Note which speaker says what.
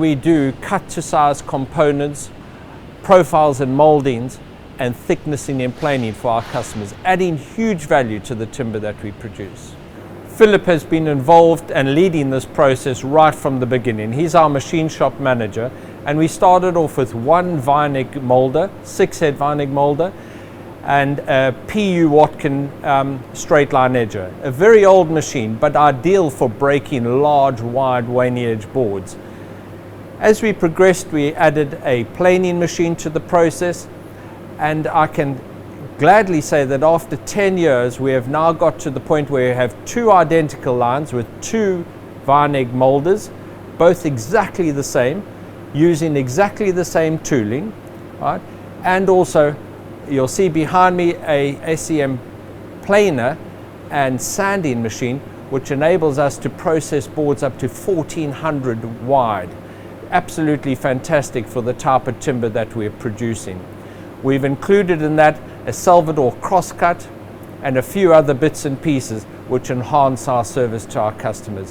Speaker 1: We do cut to size components, profiles and moldings, and thicknessing and planing for our customers, adding huge value to the timber that we produce. Philip has been involved and leading this process right from the beginning. He's our machine shop manager, and we started off with one Vinig molder, 6-head Vinig molder, and a PU Watkin straight line edger. A very old machine, but ideal for breaking large, wide waney edge boards. As we progressed, we added a planing machine to the process, and I can gladly say that after 10 years, we have now got to the point where we have two identical lines with two Vinig molders, both exactly the same, using exactly the same tooling, right? And also, you'll see behind me a SEM planer and sanding machine, which enables us to process boards up to 1400 wide. Absolutely fantastic for the type of timber that we're producing. We've included in that a Salvador crosscut and a few other bits and pieces which enhance our service to our customers.